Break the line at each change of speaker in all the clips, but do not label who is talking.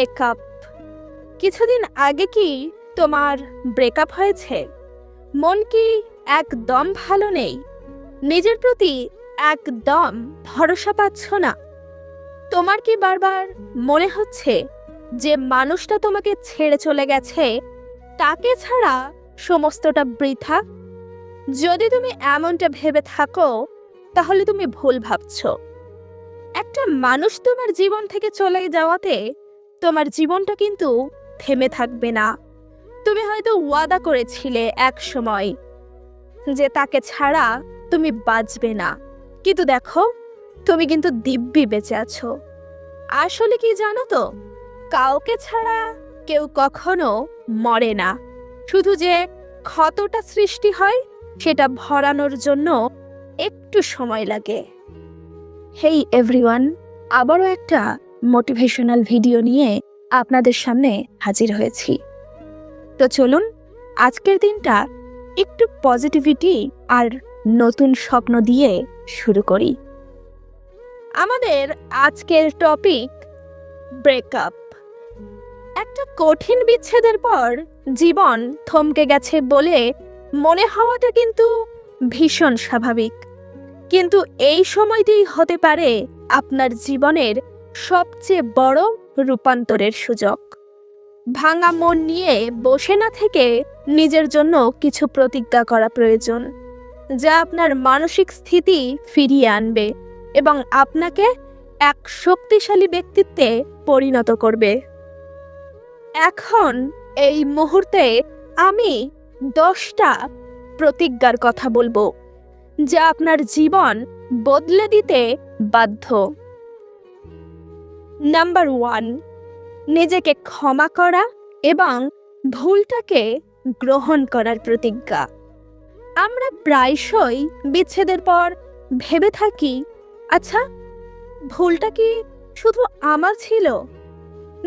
Breakup. কিছুদিন আগে কি তোমার ব্রেকআপ হয়েছে? মন কি একদম ভালো নেই? নিজের প্রতি একদম ভরসা পাচ্ছ না? তোমার কি বারবার মনে হচ্ছে যে মানুষটা তোমাকে ছেড়ে চলে গেছে, তাকে ছাড়া সমস্তটা বৃথা? যদি তুমি এমনটা ভেবে থাকো, তাহলে তুমি ভুল ভাবছো। একটা মানুষ তোমার জীবন থেকে চলে যাওয়াতে তোমার জীবনটা কিন্তু থেমে থাকবে না। তুমি হয়তো ওয়াদা করেছিলে এক সময় যে তাকে ছাড়া তুমি বাঁচবে না, কিন্তু দেখো তুমি কিন্তু দিব্যি বেঁচে আছো। আসলে কি জানো তো, কাউকে ছাড়া কেউ কখনো মরে না, শুধু যে ক্ষতটা সৃষ্টি হয় সেটা ভরানোর জন্য একটু সময় লাগে। হেই এভরিওয়ান, আবারও একটা মোটিভেশনাল ভিডিও নিয়ে আপনাদের সামনে হাজির হয়েছি। তো চলুন আজকের দিনটা একটু পজিটিভিটি আর নতুন স্বপ্ন দিয়ে শুরু করি। আমাদের আজকের টপিক ব্রেকআপ। একটা কঠিন বিচ্ছেদের পর জীবন থমকে গেছে বলে মনে হওয়াটা কিন্তু ভীষণ স্বাভাবিক, কিন্তু এই সময়টিই হতে পারে আপনার জীবনের সবচেয়ে বড় রূপান্তরের সুযোগ। ভাঙা মন নিয়ে বসে না থেকে নিজের জন্য কিছু প্রতিজ্ঞা করা প্রয়োজন, যা আপনার মানসিক স্থিতি ফিরিয়ে আনবে এবং আপনাকে এক শক্তিশালী ব্যক্তিত্বে পরিণত করবে। এখন এই মুহূর্তে আমি 10টা প্রতিজ্ঞার কথা বলবো, যা আপনার জীবন বদলে দিতে বাধ্য। নাম্বার 1, নিজেকে ক্ষমা করা এবং ভুলটাকে গ্রহণ করার প্রতিজ্ঞা। আমরা প্রায়শই বিচ্ছেদের পর ভেবে থাকি, আচ্ছা ভুলটা কি শুধু আমার ছিল,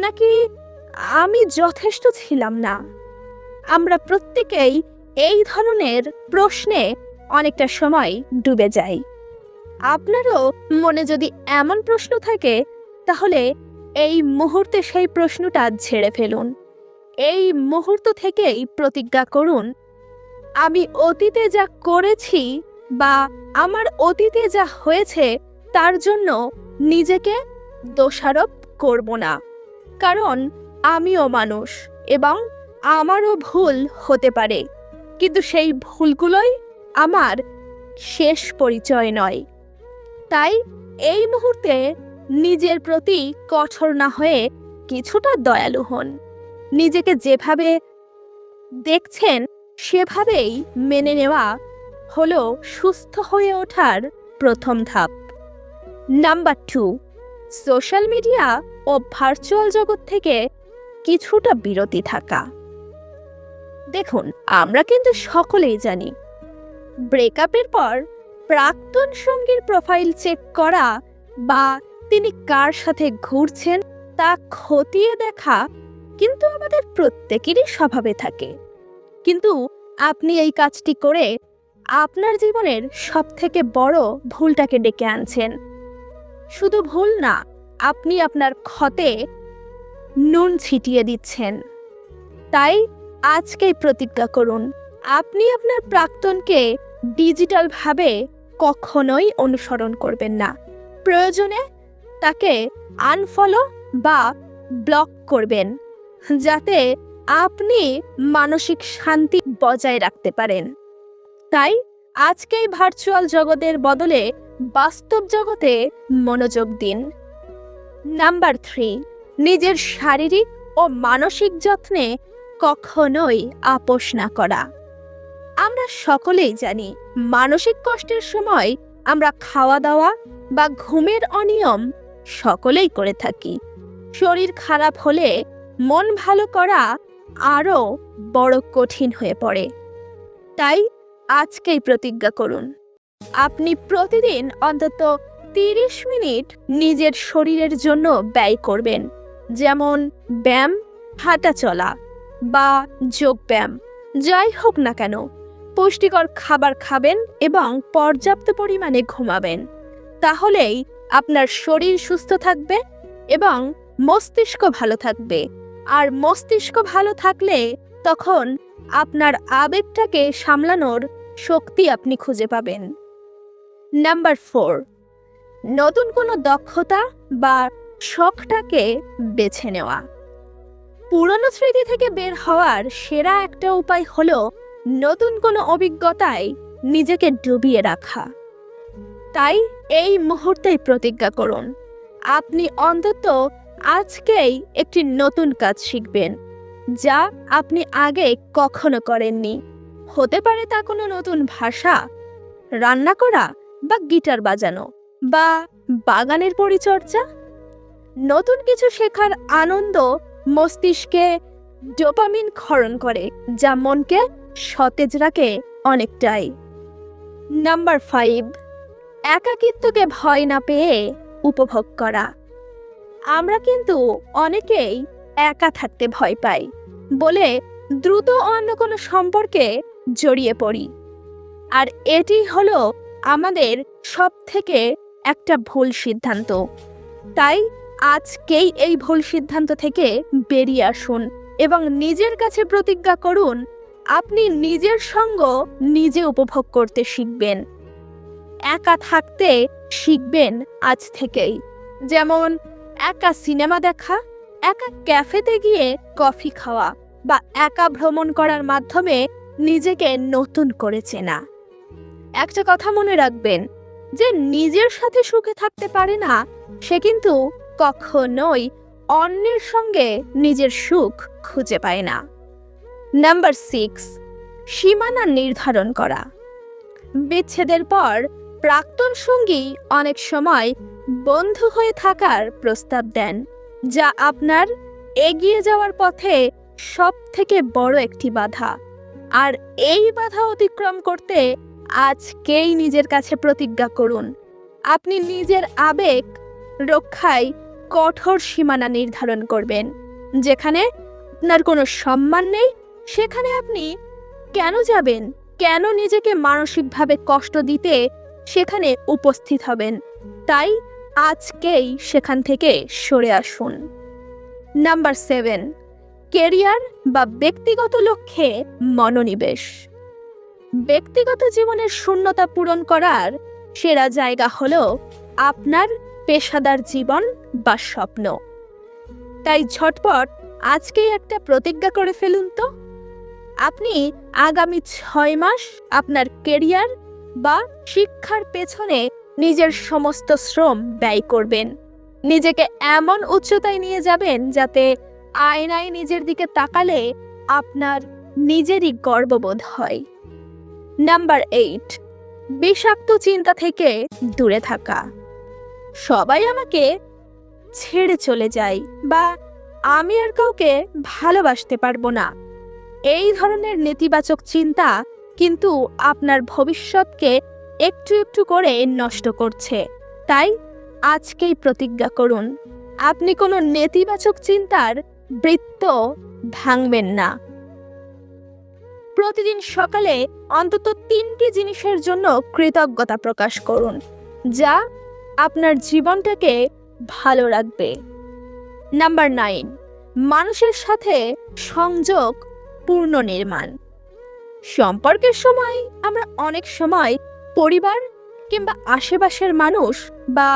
নাকি আমি যথেষ্ট ছিলাম না? আমরা প্রত্যেকেই এই ধরনের প্রশ্নে অনেকটা সময় ডুবে যাই। আপনারও মনে যদি এমন প্রশ্ন থাকে, তাহলে এই মুহূর্তে সেই প্রশ্নটা ঝেড়ে ফেলুন। এই মুহূর্ত থেকেই প্রতিজ্ঞা করুন, আমি অতীতে যা করেছি বা আমার অতীতে যা হয়েছে তার জন্য নিজেকে দোষারোপ করব না, কারণ আমিও মানুষ এবং আমারও ভুল হতে পারে, কিন্তু সেই ভুলগুলোই আমার শেষ পরিচয় নয়। তাই এই মুহূর্তে নিজের প্রতি কঠোর না হয়ে কিছুটা দয়ালু হন। নিজেকে যেভাবে দেখছেন সেভাবেই মেনে নেওয়া হলো সুস্থ হয়ে ওঠার প্রথম ধাপ। নাম্বার 2, সোশ্যাল মিডিয়া ও ভার্চুয়াল জগৎ থেকে কিছুটা বিরতি থাকা। দেখুন, আমরা কিন্তু সকলেই জানি ব্রেকআপের পর প্রাক্তন সঙ্গীর প্রোফাইল চেক করা বা তিনি কার সাথে ঘুরছেন তা খতিয়ে দেখা কিন্তু আমাদের প্রত্যেকেরই স্বভাবে থাকে। কিন্তু আপনি এই কাজটি করে আপনার জীবনের সবথেকে বড় ভুলটাকে ডেকে আনছেন। শুধু ভুল না, আপনি আপনার ক্ষতে নুন ছিটিয়ে দিচ্ছেন। তাই আজকেই প্রতিজ্ঞা করুন, আপনি আপনার প্রাক্তনকে ডিজিটালভাবে কখনোই অনুসরণ করবেন না। প্রয়োজনে তাকে আনফলো বা ব্লক করবেন, যাতে আপনি মানসিক শান্তি বজায় রাখতে পারেন। তাই আজকেই ভার্চুয়াল জগতের বদলে বাস্তব জগতে মনোযোগ দিন। নাম্বার 3, নিজের শারীরিক ও মানসিক যত্নে কখনোই আপোষ না করা। আমরা সকলেই জানি মানসিক কষ্টের সময় আমরা খাওয়া দাওয়া বা ঘুমের অনিয়ম সকলেই করে থাকি। শরীর খারাপ হলে মন ভালো করা আরও বড় কঠিন হয়ে পড়ে। তাই আজকেই প্রতিজ্ঞা করুন, আপনি প্রতিদিন অন্তত 30 মিনিট নিজের শরীরের জন্য ব্যয় করবেন, যেমন ব্যায়াম, হাঁটা চলা বা যোগ ব্যায়াম, যাই হোক না কেন। পুষ্টিকর খাবার খাবেন এবং পর্যাপ্ত পরিমাণে ঘুমাবেন। তাহলেই আপনার শরীর সুস্থ থাকবে এবং মস্তিষ্ক ভালো থাকবে। আর মস্তিষ্ক ভালো থাকলে তখন আপনার আবেগটাকে সামলানোর শক্তি আপনি খুঁজে পাবেন। নাম্বার 4, নতুন কোনো দক্ষতা বা শখটাকে বেছে নেওয়া। পুরনো স্মৃতি থেকে বের হওয়ার সেরা একটা উপায় হলো নতুন কোনো অভিজ্ঞতায় নিজেকে ডুবিয়ে রাখা। তাই এই মুহূর্তেই প্রতিজ্ঞা করুন, আপনি অন্তত আজকেই একটি নতুন কাজ শিখবেন, যা আপনি আগে কখনো করেননি। হতে পারে তা কোনো নতুন ভাষা, রান্না করা বা গিটার বাজানো বা বাগানের পরিচর্যা। নতুন কিছু শেখার আনন্দ মস্তিষ্কে ডোপামিন ক্ষরণ করে, যা মনকে সতেজ রাখে অনেকটাই। নাম্বার 5, একাকিত্বকে ভয় না পেয়ে উপভোগ করা। আমরা কিন্তু অনেকেই একা থাকতে ভয় পাই বলে দ্রুত অন্য কোনো সম্পর্কে জড়িয়ে পড়ি। আর এটি হলো আমাদের সবথেকে একটা ভুল সিদ্ধান্ত। তাই আজকেই এই ভুল সিদ্ধান্ত থেকে বেরিয়ে আসুন এবং নিজের কাছে প্রতিজ্ঞা করুন, আপনি নিজের সঙ্গ নিজে উপভোগ করতে শিখবেন। একা থাকতে শিখবেন আজ থেকেই। যেমন একা সিনেমা দেখা, একা ক্যাফেতে গিয়ে কফি খাওয়া বা একা ভ্রমণ করার মাধ্যমে নিজেকে নতুন করে চেনা। একটা কথা মনে রাখবেন, যে নিজের সাথে সুখে থাকতে পারে না সে কিন্তু কখনোই অন্যের সঙ্গে নিজের সুখ খুঁজে পায় না। নাম্বার 6, সীমানা নির্ধারণ করা। বিচ্ছেদের পর প্রাক্তন সঙ্গী অনেক সময় বন্ধু হয়ে থাকার প্রস্তাব দেন, যা আপনার এগিয়ে যাওয়ার পথে সবথেকে বড় একটি বাধা। আর এই বাধা অতিক্রম করতে আজকেই নিজের কাছে প্রতিজ্ঞা করুন, আপনি নিজের আবেগ রক্ষায় কঠোর সীমানা নির্ধারণ করবেন। যেখানে আপনার কোনো সম্মান নেই সেখানে আপনি কেন যাবেন, কেন নিজেকে মানসিকভাবে কষ্ট দিতে সেখানে উপস্থিত হবেন। তাই আজকেই সেখান থেকে সরে আসুন। নাম্বার 7, কেরিয়ার বা ব্যক্তিগত লক্ষ্যে মনোনিবেশ। ব্যক্তিগত জীবনের শূন্যতা পূরণ করার সেরা জায়গা হলো আপনার পেশাদার জীবন বা স্বপ্ন। তাই ঝটপট আজকেই একটা প্রতিজ্ঞা করে ফেলুন তো, আপনি আগামী 6 মাস আপনার কেরিয়ার বা শিক্ষার পেছনে নিজের সমস্ত শ্রম ব্যয় করবেন। নিজেকে এমন উচ্চতায় নিয়ে যাবেন যাতে আয়নায় নিজের দিকে তাকালে আপনার নিজেরই গর্ববোধ হয়। নাম্বার 8, বিষাক্ত চিন্তা থেকে দূরে থাকা। সবাই আমাকে ছেড়ে চলে যায় বা আমি আর কাউকে ভালোবাসতে পারবো না, এই ধরনের নেতিবাচক চিন্তা কিন্তু আপনার ভবিষ্যৎকে একটু একটু করে নষ্ট করছে। তাই আজকেই প্রতিজ্ঞা করুন, আপনি কোনো নেতিবাচক চিন্তার বৃত্ত ভাঙবেন না। প্রতিদিন সকালে অন্তত 3টি জিনিসের জন্য কৃতজ্ঞতা প্রকাশ করুন, যা আপনার জীবনটাকে ভালো রাখবে। নাম্বার 9, মানুষের সাথে সংযোগ পুনর্নির্মাণ। সম্পর্কের সময় আমরা অনেক সময় পরিবার কিংবা আশেপাশের মানুষ বা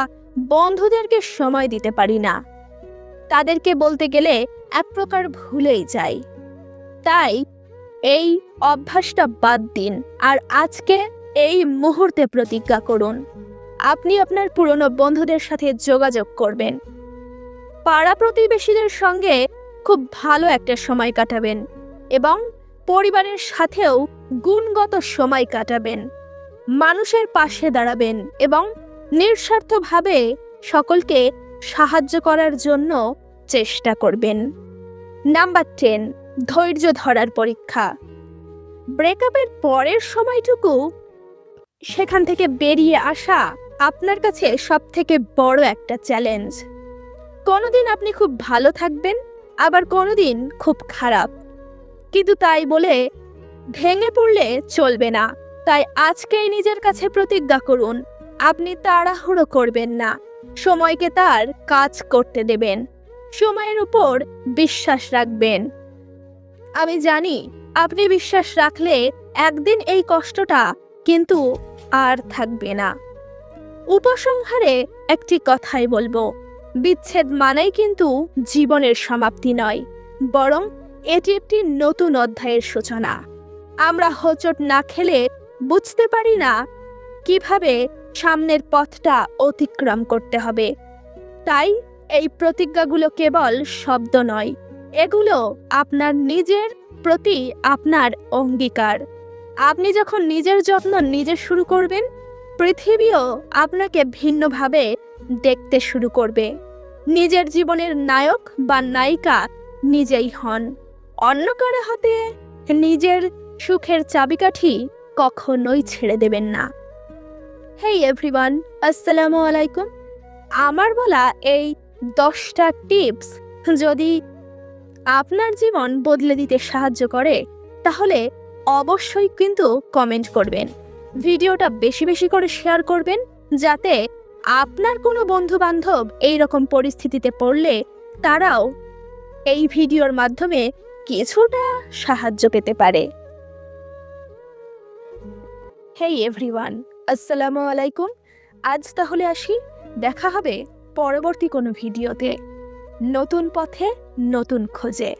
বন্ধুদেরকে সময় দিতে পারি না। তাদেরকে বলতে গেলে এক প্রকার ভুলেই যাই। তাই এই অভ্যাসটা বাদ দিন আর আজকে এই মুহূর্তে প্রতিজ্ঞা করুন, আপনি আপনার পুরনো বন্ধুদের সাথে যোগাযোগ করবেন। পাড়া প্রতিবেশীদের সঙ্গে খুব ভালো একটা সময় কাটাবেন এবং পরিবারের সাথেও গুণগত সময় কাটাবেন। মানুষের পাশে দাঁড়াবেন এবং নিঃস্বার্থভাবে সকলকে সাহায্য করার জন্য চেষ্টা করবেন। নাম্বার 10, ধৈর্য ধরার পরীক্ষা। ব্রেকআপের পরের সময়টুকু সেখান থেকে বেরিয়ে আসা আপনার কাছে সবথেকে বড় একটা চ্যালেঞ্জ। কোনোদিন আপনি খুব ভালো থাকবেন, আবার কোনোদিন খুব খারাপ, কিন্তু তাই বলে ভেঙে পড়লে চলবে না। তাই আজকেই নিজের কাছে প্রতিজ্ঞা করুন, আপনি তাড়াহুড়ো করবেন না, সময়কে তার কাজ করতে দেবেন। সময়ের উপর বিশ্বাস রাখবেন। আমি জানি আপনি বিশ্বাস রাখলে একদিন এই কষ্টটা কিন্তু আর থাকবে না। উপসংহারে একটি কথাই বলবো, বিচ্ছেদ মানেই কিন্তু জীবনের সমাপ্তি নয়, বরং এটি একটি নতুন অধ্যায়ের সূচনা। আমরা হোঁচট না খেলে বুঝতে পারি না কিভাবে সামনের পথটা অতিক্রম করতে হবে। তাই এই প্রতিজ্ঞাগুলো কেবল শব্দ নয়, এগুলো আপনার নিজের প্রতি আপনার অঙ্গীকার। আপনি যখন নিজের যত্ন নিজে শুরু করবেন, পৃথিবীও আপনাকে ভিন্নভাবে দেখতে শুরু করবে। নিজের জীবনের নায়ক বা নায়িকা নিজেই হন, অন্য কারো হাতে নিজের সুখের চাবিকাঠি কখনোই ছেড়ে দেবেন না। হেই এভরিওয়ান, আসসালামু আলাইকুম। আমার বলা এই 10টা টিপস যদি আপনার জীবন বদলে দিতে সাহায্য করে, তাহলে অবশ্যই কিন্তু কমেন্ট করবেন। ভিডিওটা বেশি বেশি করে শেয়ার করবেন, যাতে আপনার কোনো বন্ধু বান্ধব এইরকম পরিস্থিতিতে পড়লে তারাও এই ভিডিওর মাধ্যমে কিছুটা সাহায্য পেতে পারে। হেই এভরিওয়ান, আসসালামু আলাইকুম। আজ তাহলে আসি, দেখা হবে পরবর্তী কোনো ভিডিওতে, নতুন পথে নতুন খোঁজে।